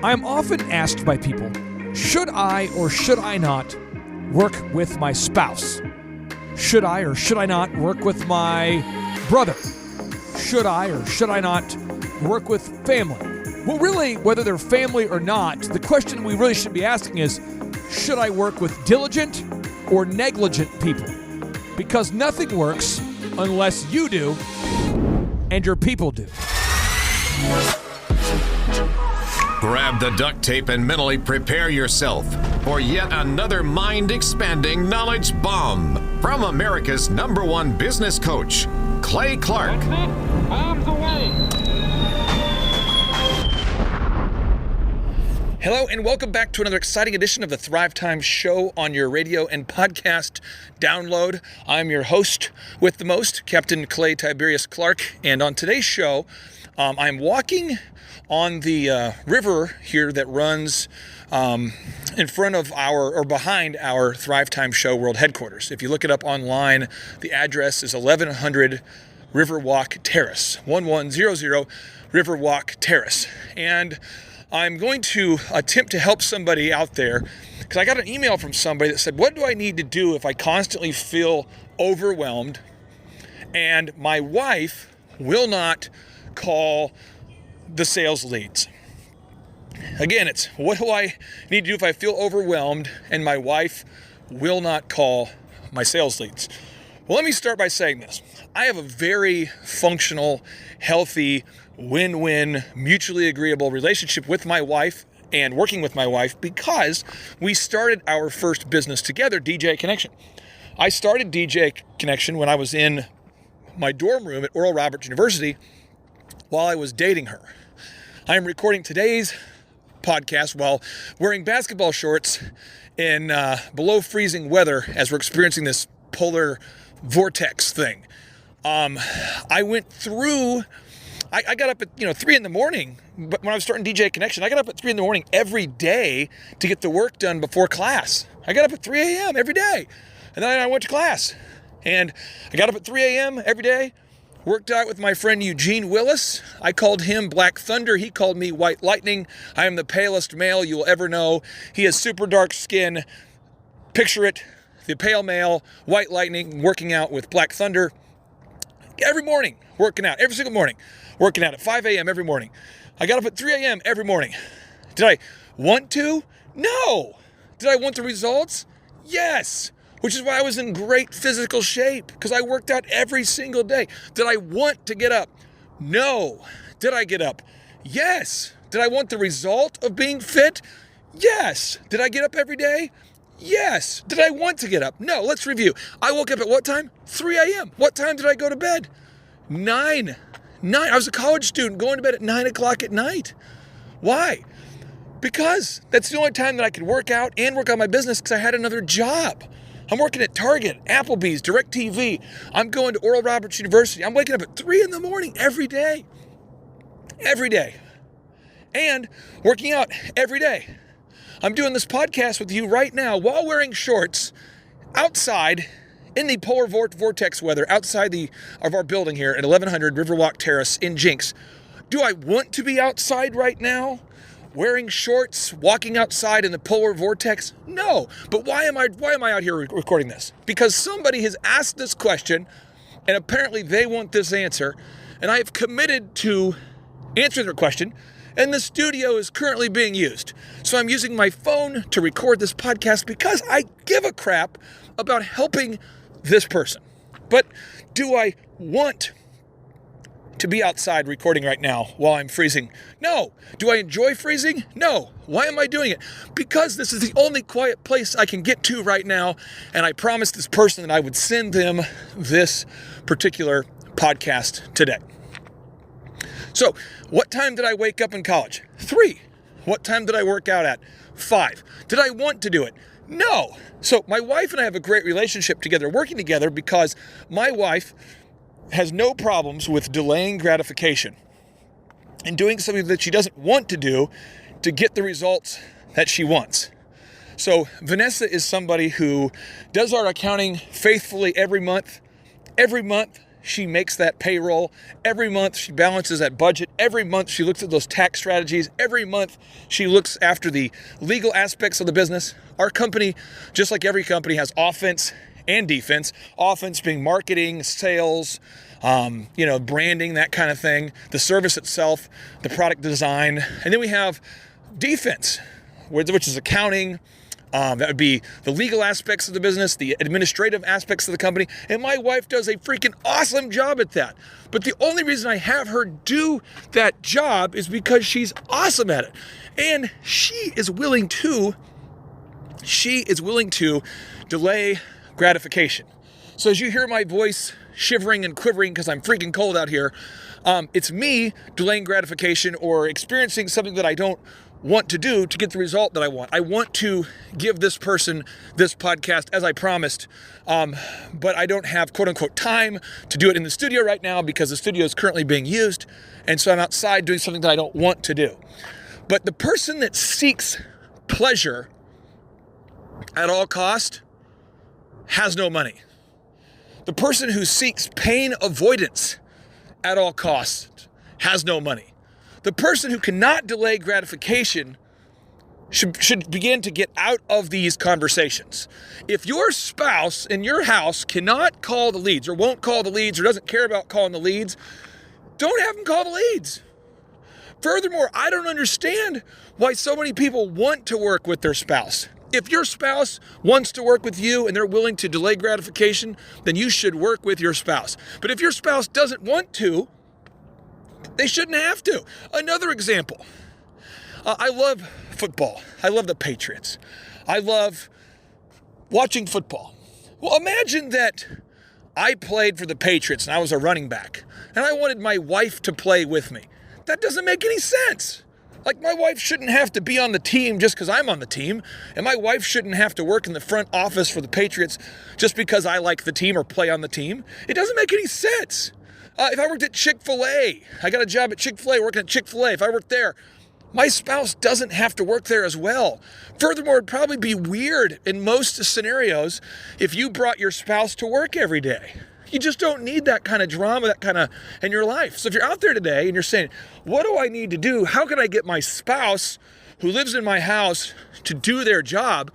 I'm often asked by people, should I or should I not work with my spouse? Should I or should I not work with my brother? Should I or should I not work with family? Well, really, whether they're family or not, the question we really should be asking is, should I work with diligent or negligent people? Because nothing works unless you do and your people do. Grab the duct tape and mentally prepare yourself for yet another mind-expanding knowledge bomb from America's #1 business coach, Clay Clark. That's it. Bombs away. Hello and welcome back to another exciting edition of the Thrivetime show on your radio and podcast download. I'm your host with the most, Captain Clay Tiberius Clark, and on today's show, I'm walking on the river here that runs in front of or behind our Thrivetime show world headquarters. If you look it up online, the address is 1100 Riverwalk Terrace, 1100 Riverwalk Terrace, and I'm going to attempt to help somebody out there because I got an email from somebody that said, what do I need to do if I constantly feel overwhelmed and my wife will not call the sales leads? Again, it's what do I need to do if I feel overwhelmed and my wife will not call my sales leads? Well, let me start by saying this. I have a very functional, healthy, win-win, mutually agreeable relationship with my wife and working with my wife because we started our first business together, DJ Connection. I started DJ Connection when I was in my dorm room at Oral Roberts University while I was dating her. I am recording today's podcast while wearing basketball shorts in below freezing weather as we're experiencing this polar vortex thing. I went through, I got up at 3 in the morning, but when I was starting DJ Connection, I got up at 3 in the morning every day to get the work done before class. I got up at 3 a.m. every day, and then I went to class. And I got up at 3 a.m. every day, worked out with my friend Eugene Willis. I called him Black Thunder. He called me White Lightning. I am the palest male you will ever know. He has super dark skin. Picture it, the pale male, White Lightning, working out with Black Thunder. Every morning, working out, every single morning, working out at 5 a.m. every morning. I got up at 3 a.m. every morning. Did I want to? No. Did I want the results? Yes. Which is why I was in great physical shape, because I worked out every single day. Did I want to get up? No. Did I get up? Yes. Did I want the result of being fit? Yes. Did I get up every day? Yes. Did I want to get up? No. Let's review. I woke up at what time? 3 a.m. What time did I go to bed? 9. I was a college student going to bed at 9 o'clock at night. Why? Because that's the only time that I could work out and work on my business because I had another job. I'm working at Target, Applebee's, DirecTV. I'm going to Oral Roberts University. I'm waking up at 3 in the morning every day. Every day. And working out every day. I'm doing this podcast with you right now while wearing shorts outside in the polar vortex weather outside of our building here at 1100 Riverwalk Terrace in Jinx. Do I want to be outside right now? Wearing shorts, walking outside in the polar vortex? No. But why am I out here recording this? Because somebody has asked this question, and apparently they want this answer, and I have committed to answering their question, and the studio is currently being used. So I'm using my phone to record this podcast because I give a crap about helping this person. But do I want to be outside recording right now while I'm freezing? No. Do I enjoy freezing? No. Why am I doing it? Because this is the only quiet place I can get to right now, and I promised this person that I would send them this particular podcast today. So, what time did I wake up in college? 3. What time did I work out at? 5. Did I want to do it? No. So, my wife and I have a great relationship together, working together, because my wife has no problems with delaying gratification and doing something that she doesn't want to do to get the results that she wants. So Vanessa is somebody who does our accounting faithfully every month, she makes that payroll. Every month she balances that budget. Every month she looks at those tax strategies. Every month she looks after the legal aspects of the business. Our company, just like every company, has offense and defense. Offense being marketing, sales, branding, that kind of thing. The service itself, the product design. And then we have defense, which is accounting. That would be the legal aspects of the business, the administrative aspects of the company. And my wife does a freaking awesome job at that. But the only reason I have her do that job is because she's awesome at it. And she is willing to delay gratification. So as you hear my voice shivering and quivering because I'm freaking cold out here, it's me delaying gratification or experiencing something that I don't want to do to get the result that I want. I want to give this person this podcast as I promised, but I don't have quote unquote time to do it in the studio right now because the studio is currently being used, and so I'm outside doing something that I don't want to do. But the person that seeks pleasure at all cost has no money. The person who seeks pain avoidance at all costs has no money. The person who cannot delay gratification should begin to get out of these conversations. If your spouse in your house cannot call the leads or won't call the leads or doesn't care about calling the leads, don't have them call the leads. Furthermore, I don't understand why so many people want to work with their spouse. If your spouse wants to work with you and they're willing to delay gratification, then you should work with your spouse. But if your spouse doesn't want to, they shouldn't have to. Another example, I love football. I love the Patriots. I love watching football. Well, imagine that I played for the Patriots and I was a running back and I wanted my wife to play with me. That doesn't make any sense. Like, my wife shouldn't have to be on the team just because I'm on the team, and my wife shouldn't have to work in the front office for the Patriots just because I like the team or play on the team. It doesn't make any sense. If I worked at Chick-fil-A, I got a job at Chick-fil-A, working at Chick-fil-A. If I worked there, my spouse doesn't have to work there as well. Furthermore, it'd probably be weird in most scenarios if you brought your spouse to work every day. You just don't need that kind of drama, in your life. So if you're out there today and you're saying, what do I need to do? How can I get my spouse who lives in my house to do their job?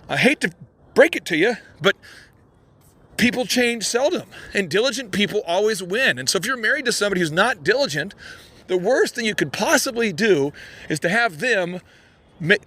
I hate to break it to you, but people change seldom, and diligent people always win. And so if you're married to somebody who's not diligent, the worst thing you could possibly do is to have them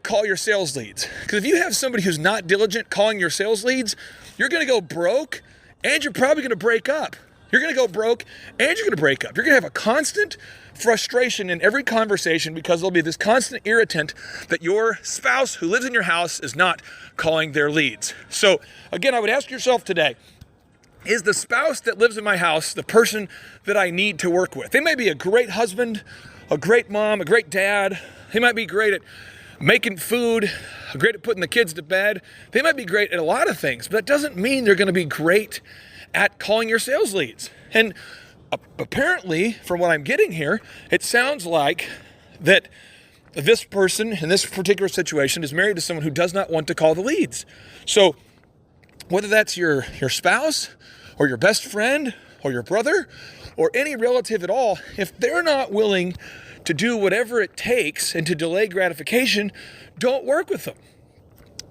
call your sales leads. Because if you have somebody who's not diligent calling your sales leads, you're going to go broke, and you're probably going to break up. You're going to go broke, and you're going to break up. You're going to have a constant frustration in every conversation because there'll be this constant irritant that your spouse who lives in your house is not calling their leads. So again, I would ask yourself today, is the spouse that lives in my house the person that I need to work with? They may be a great husband, a great mom, a great dad. They might be great at making food, great at putting the kids to bed. They might be great at a lot of things, but that doesn't mean they're going to be great at calling your sales leads. And apparently, from what I'm getting here, it sounds like that this person in this particular situation is married to someone who does not want to call the leads. So whether that's your spouse or your best friend or your brother or any relative at all, if they're not willing to do whatever it takes and to delay gratification, don't work with them.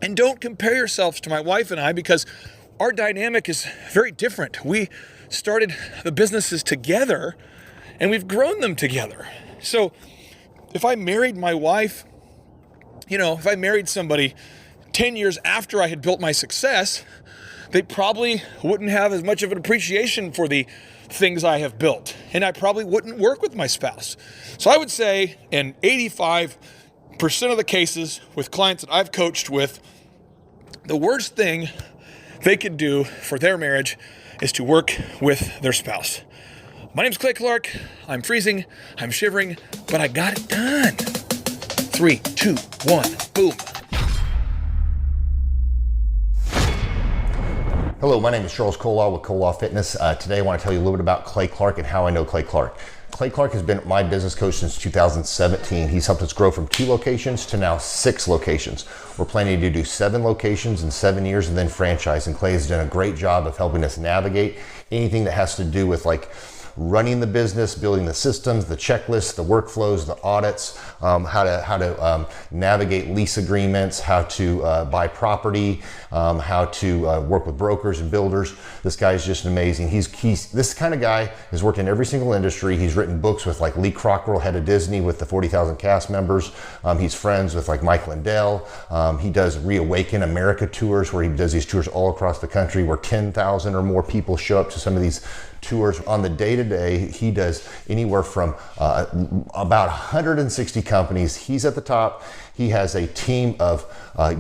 And don't compare yourselves to my wife and I, because our dynamic is very different. We started the businesses together and we've grown them together. So if I married my wife, if I married somebody 10 years after I had built my success, they probably wouldn't have as much of an appreciation for the things I have built, and I probably wouldn't work with my spouse. So I would say in 85% of the cases with clients that I've coached with, the worst thing they could do for their marriage is to work with their spouse. My name's Clay Clark. I'm freezing, I'm shivering, but I got it done. 3, 2, 1, boom. Hello, my name is Charles Kolaw with Kolaw Fitness. Today I want to tell you a little bit about Clay Clark and how I know Clay Clark. Clay Clark has been my business coach since 2017. He's helped us grow from 2 locations to now 6 locations. We're planning to do 7 locations in 7 years and then franchise. And Clay has done a great job of helping us navigate anything that has to do with like running the business, building the systems, the checklists, the workflows, the audits, how to navigate lease agreements, how to buy property, how to work with brokers and builders. This guy is just amazing. He's this kind of guy has worked in every single industry. He's written books with like Lee Crockrell, head of Disney, with the 40,000 cast members. He's friends with like Mike Lindell. He does Reawaken America tours, where he does these tours all across the country where 10,000 or more people show up to some of these tours. On the day-to-day, he does anywhere from about 160 companies. He's at the top. He has a team of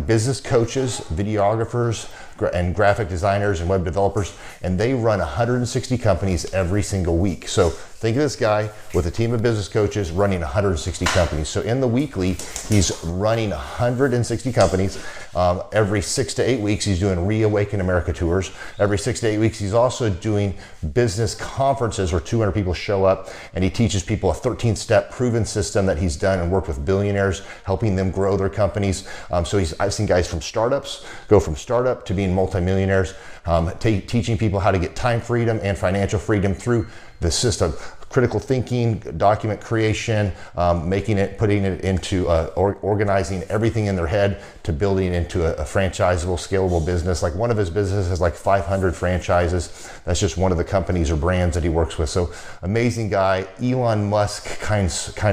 business coaches, videographers, and graphic designers and web developers, and they run 160 companies every single week. So think of this guy with a team of business coaches running 160 companies. So in the weekly, he's running 160 companies. Every 6 to 8 weeks, he's doing Reawaken America tours. Every 6 to 8 weeks, he's also doing business conferences where 200 people show up, and he teaches people a 13-step proven system that he's done and worked with billionaires, helping them grow their companies. I've seen guys from startups go from startup to being multimillionaires, teaching people how to get time freedom and financial freedom through the system. Critical thinking, document creation, putting it into organizing everything in their head to building it into a franchisable, scalable business. Like one of his businesses has like 500 franchises. That's just one of the companies or brands that he works with. So amazing guy. Elon Musk kind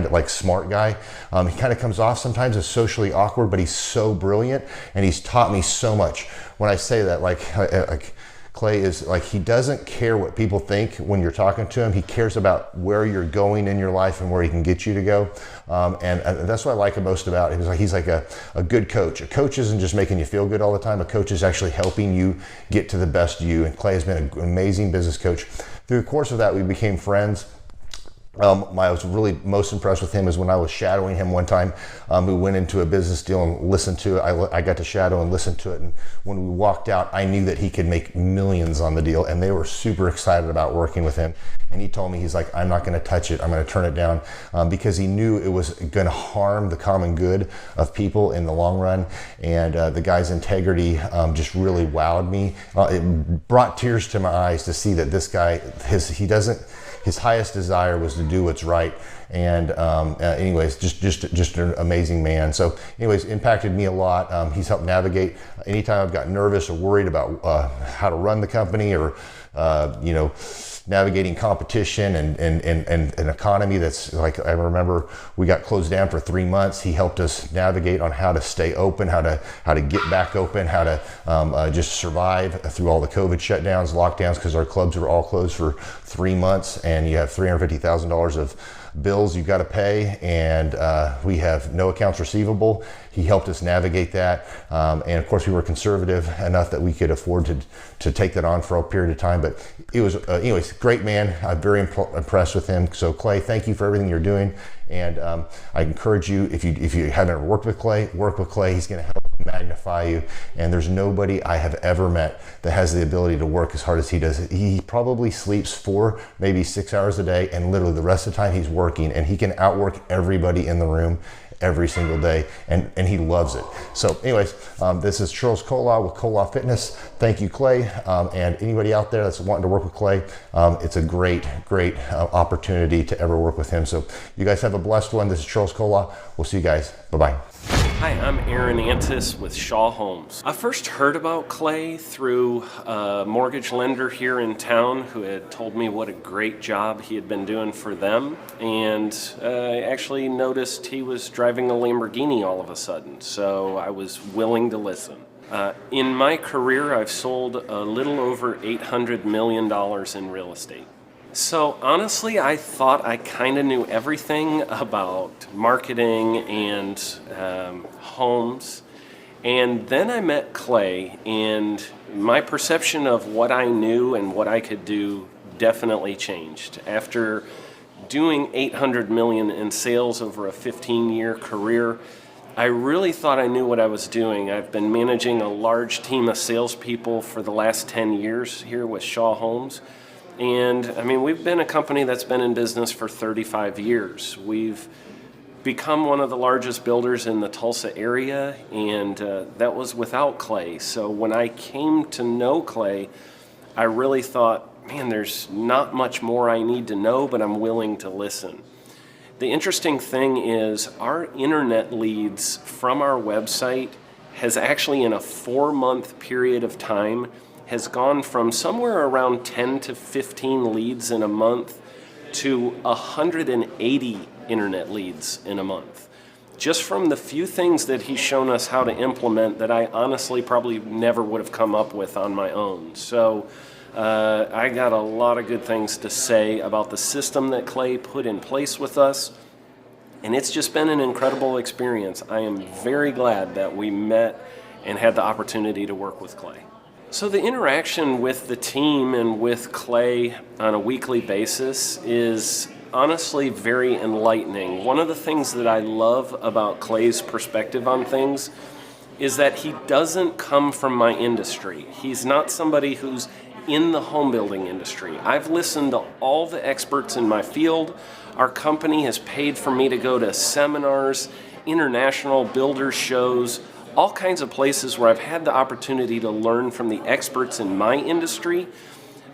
of like smart guy. He kind of comes off sometimes as socially awkward, but he's so brilliant and he's taught me so much. When I say that, like Clay is like, he doesn't care what people think when you're talking to him. He cares about where you're going in your life and where he can get you to go. And that's what I like most about him. He's like a good coach. A coach isn't just making you feel good all the time. A coach is actually helping you get to the best you. And Clay has been an amazing business coach. Through the course of that, we became friends. I was really most impressed with him is when I was shadowing him one time. We went into a business deal and listened to it. I got to shadow and listen to it. And when we walked out, I knew that he could make millions on the deal, and they were super excited about working with him. And he told me, he's like, I'm not going to touch it. I'm going to turn it down, because he knew it was going to harm the common good of people in the long run. And the guy's integrity just really wowed me. It brought tears to my eyes to see that this guy, his highest desire was to do what's right. And anyways, just an amazing man. So anyways, impacted me a lot. He's helped navigate anytime I've got nervous or worried about how to run the company, or navigating competition and an economy that's like, I remember we got closed down for 3 months. He helped us navigate on how to stay open, how to get back open, how to just survive through all the COVID shutdowns, lockdowns, because our clubs were all closed for 3 months, and you have $350,000 of bills you got to pay, and we have no accounts receivable. He helped us navigate that, and of course we were conservative enough that we could afford to take that on for a period of time. But it was anyways, great man. I'm very impressed with him. So Clay, thank you for everything you're doing, and I encourage you, if you haven't ever worked with Clay, work with Clay. He's going to help magnify you, and there's nobody I have ever met that has the ability to work as hard as he does. He probably sleeps 4, maybe 6 hours a day, and literally the rest of the time he's working, and he can outwork everybody in the room every single day, and he loves it. So anyways, this is Charles Kola with Kola Fitness. Thank you, Clay, and anybody out there that's wanting to work with Clay, it's a great opportunity to ever work with him. So you guys have a blessed one. This is Charles Kola. We'll see you guys. Bye-bye. Hi, I'm Aaron Antis with Shaw Homes. I first heard about Clay through a mortgage lender here in town who had told me what a great job he had been doing for them, and I actually noticed he was driving a Lamborghini all of a sudden, so I was willing to listen. In my career, I've sold a little over $800 million in real estate. So honestly, I thought I kind of knew everything about marketing and homes. And then I met Clay, and my perception of what I knew and what I could do definitely changed. After doing $800 million in sales over a 15-year career, I really thought I knew what I was doing. I've been managing a large team of salespeople for the last 10 years here with Shaw Homes. And I mean, we've been a company that's been in business for 35 years. We've become one of the largest builders in the Tulsa area, and that was without Clay. So when I came to know Clay, I really thought, man, there's not much more I need to know, but I'm willing to listen. The interesting thing is our internet leads from our website has actually, in a 4-month period of time, has gone from somewhere around 10 to 15 leads in a month to 180 internet leads in a month. Just from the few things that he's shown us how to implement that I honestly probably never would have come up with on my own. So I got a lot of good things to say about the system that Clay put in place with us. And it's just been an incredible experience. I am very glad that we met and had the opportunity to work with Clay. So the interaction with the team and with Clay on a weekly basis is honestly very enlightening. One of the things that I love about Clay's perspective on things is that he doesn't come from my industry. He's not somebody who's in the home building industry. I've listened to all the experts in my field. Our company has paid for me to go to seminars, international builder shows, all kinds of places where I've had the opportunity to learn from the experts in my industry.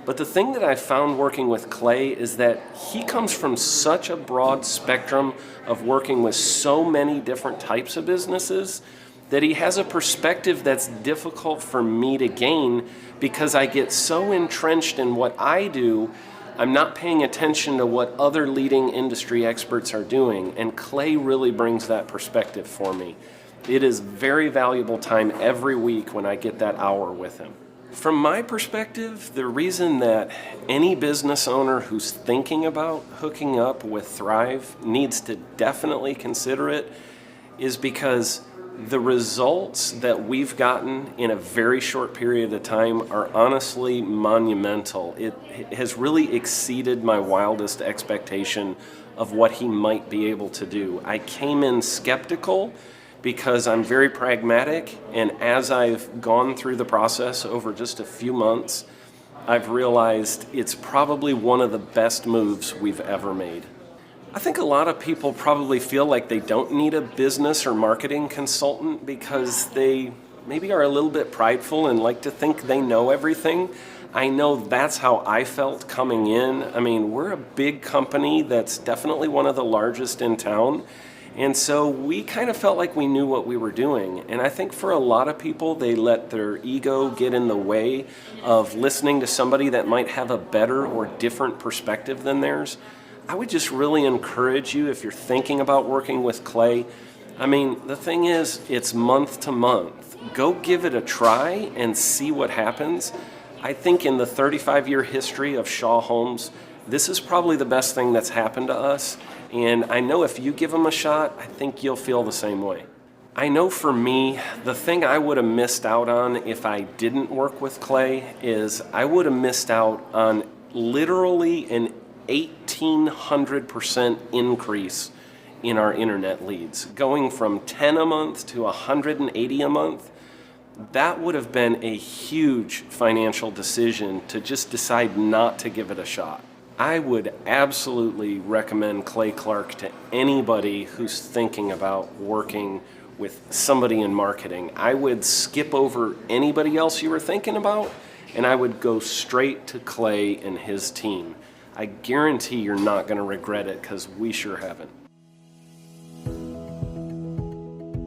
But the thing that I found working with Clay is that he comes from such a broad spectrum of working with so many different types of businesses that he has a perspective that's difficult for me to gain because I get so entrenched in what I do, I'm not paying attention to what other leading industry experts are doing, and Clay really brings that perspective for me. It is very valuable time every week when I get that hour with him. From my perspective, the reason that any business owner who's thinking about hooking up with Thrive needs to definitely consider it is because the results that we've gotten in a very short period of time are honestly monumental. It has really exceeded my wildest expectation of what he might be able to do. I came in skeptical because I'm very pragmatic, and as I've gone through the process over just a few months, I've realized it's probably one of the best moves we've ever made. I think a lot of people probably feel like they don't need a business or marketing consultant because they maybe are a little bit prideful and like to think they know everything. I know that's how I felt coming in. I mean, we're a big company that's definitely one of the largest in town. And so we kind of felt like we knew what we were doing. And I think for a lot of people, they let their ego get in the way of listening to somebody that might have a better or different perspective than theirs. I would just really encourage you, if you're thinking about working with Clay, I mean, the thing is, it's month to month. Go give it a try and see what happens. I think in the 35-year history of Shaw Homes, this is probably the best thing that's happened to us. And I know if you give them a shot, I think you'll feel the same way. I know for me, the thing I would have missed out on if I didn't work with Clay is I would have missed out on literally an 1,800% increase in our internet leads. Going from 10 a month to 180 a month, that would have been a huge financial decision to just decide not to give it a shot. I would absolutely recommend Clay Clark to anybody who's thinking about working with somebody in marketing. I would skip over anybody else you were thinking about, and I would go straight to Clay and his team. I guarantee you're not going to regret it because we sure haven't.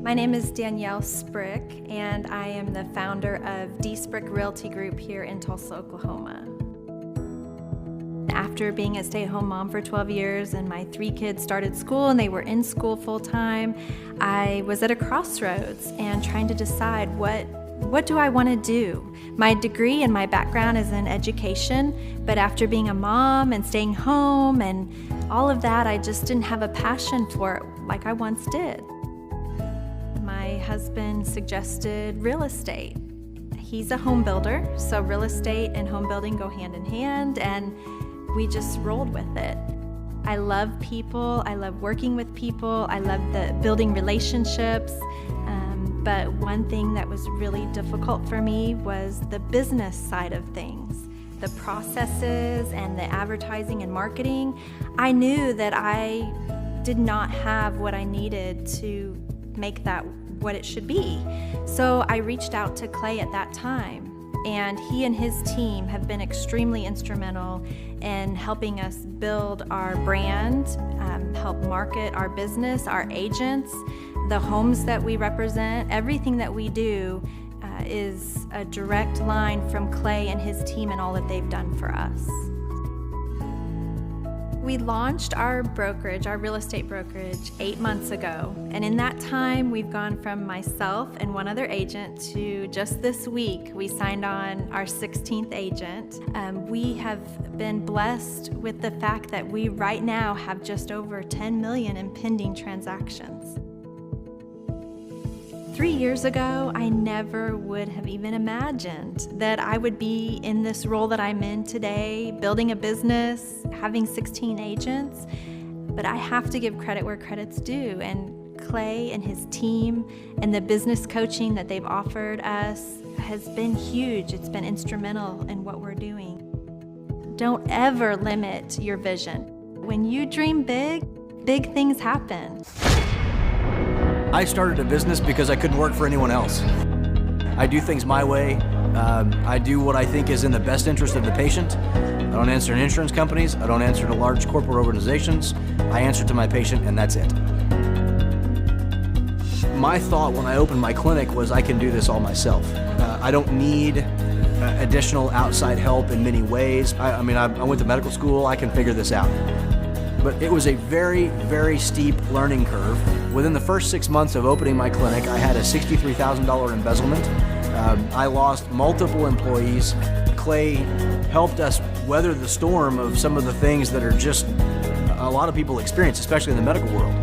My name is Danielle Sprick, and I am the founder of D. Sprick Realty Group here in Tulsa, Oklahoma. After being a stay-at-home mom for 12 years and my 3 kids started school and they were in school full-time, I was at a crossroads and trying to decide what do I want to do? My degree and my background is in education, but after being a mom and staying home and all of that, I just didn't have a passion for it like I once did. My husband suggested real estate. He's a home builder, so real estate and home building go hand in hand, and we just rolled with it. I love people, I love working with people, I love the building relationships, but one thing that was really difficult for me was the business side of things. the processes and the advertising and marketing, I knew that I did not have what I needed to make that what it should be. So I reached out to Clay at that time, and he and his team have been extremely instrumental in helping us build our brand, help market our business, our agents, the homes that we represent. Everything that we do is a direct line from Clay and his team and all that they've done for us. We launched our brokerage, our real estate brokerage, 8 months ago. And in that time, we've gone from myself and one other agent to just this week, we signed on our 16th agent. We have been blessed with the fact that we right now have just over 10 million in pending transactions. 3 years ago, I never would have even imagined that I would be in this role that I'm in today, building a business, having 16 agents. But I have to give credit where credit's due. And Clay and his team and the business coaching that they've offered us has been huge. It's been instrumental in what we're doing. Don't ever limit your vision. When you dream big, big things happen. I started a business because I couldn't work for anyone else. I do things my way. I do what I think is in the best interest of the patient. I don't answer to insurance companies. I don't answer to large corporate organizations. I answer to my patient, and that's it. My thought when I opened my clinic was I can do this all myself. I don't need additional outside help in many ways. I went to medical school. I can figure this out. But it was a very, very steep learning curve. Within the first 6 months of opening my clinic, I had a $63,000 embezzlement. I lost multiple employees. Clay helped us weather the storm of some of the things that are just a lot of people experience, especially in the medical world.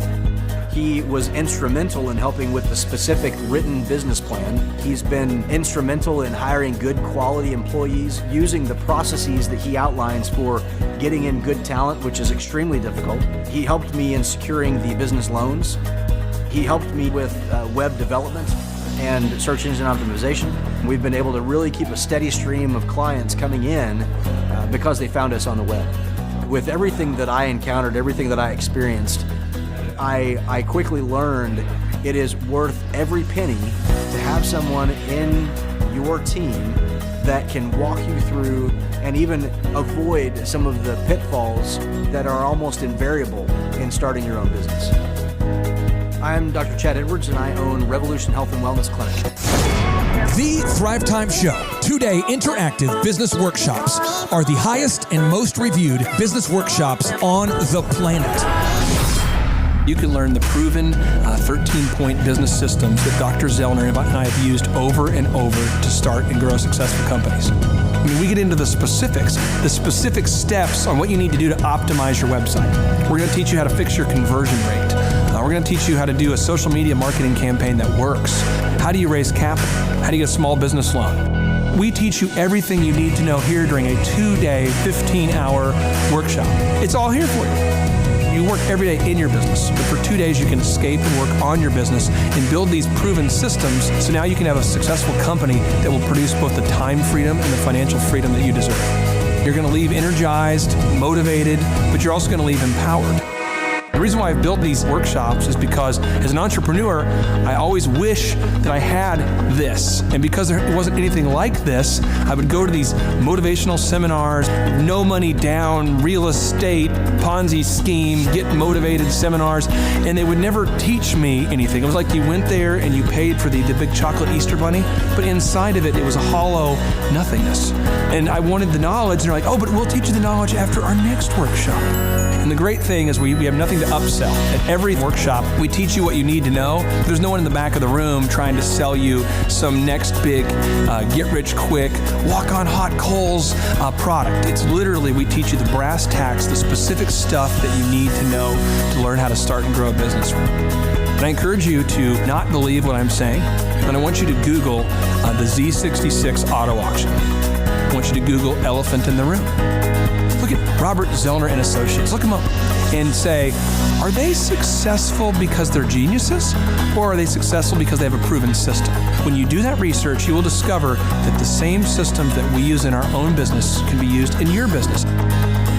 He was instrumental in helping with the specific written business plan. He's been instrumental in hiring good quality employees, using the processes that he outlines for getting in good talent, which is extremely difficult. He helped me in securing the business loans. He helped me with web development and search engine optimization. We've been able to really keep a steady stream of clients coming in because they found us on the web. With everything that I encountered, everything that I experienced, I quickly learned it is worth every penny to have someone in your team that can walk you through and even avoid some of the pitfalls that are almost invariable in starting your own business. I'm Dr. Chad Edwards, and I own Revolution Health and Wellness Clinic. The Thrivetime Show, 2-day interactive business workshops, are the highest and most reviewed business workshops on the planet. You can learn the proven 13-point business systems that Dr. Zellner and I have used over and over to start and grow successful companies. I mean, we get into the specific steps on what you need to do to optimize your website. We're going to teach you how to fix your conversion rate. We're going to teach you how to do a social media marketing campaign that works. How do you raise capital? How do you get a small business loan? We teach you everything you need to know here during a 2-day, 15-hour workshop. It's all here for you. You work every day in your business, but for 2 days you can escape and work on your business and build these proven systems so now you can have a successful company that will produce both the time freedom and the financial freedom that you deserve. You're going to leave energized, motivated, but you're also going to leave empowered. The reason why I've built these workshops is because as an entrepreneur, I always wish that I had this. And because there wasn't anything like this, I would go to these motivational seminars, no money down, real estate, Ponzi scheme, get motivated seminars, and they would never teach me anything. It was like you went there and you paid for the big chocolate Easter bunny, but inside of it, it was a hollow nothingness. And I wanted the knowledge, and they're like, oh, but we'll teach you the knowledge after our next workshop. And the great thing is we have nothing to upsell. At every workshop, we teach you what you need to know. There's no one in the back of the room trying to sell you some next big get-rich-quick, walk-on-hot coals product. It's literally, we teach you the brass tacks, the specific stuff that you need to know to learn how to start and grow a business. And I encourage you to not believe what I'm saying, and I want you to Google the Z66 auto auction. I want you to Google elephant in the room. Look at Robert Zellner and Associates. Look them up and say, are they successful because they're geniuses, or are they successful because they have a proven system? When you do that research, you will discover that the same systems that we use in our own business can be used in your business.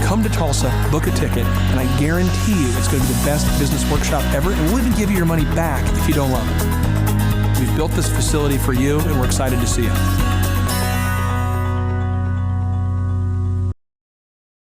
Come to Tulsa, book a ticket, and I guarantee you it's going to be the best business workshop ever, and we'll even give you your money back if you don't love it. We've built this facility for you, and we're excited to see you.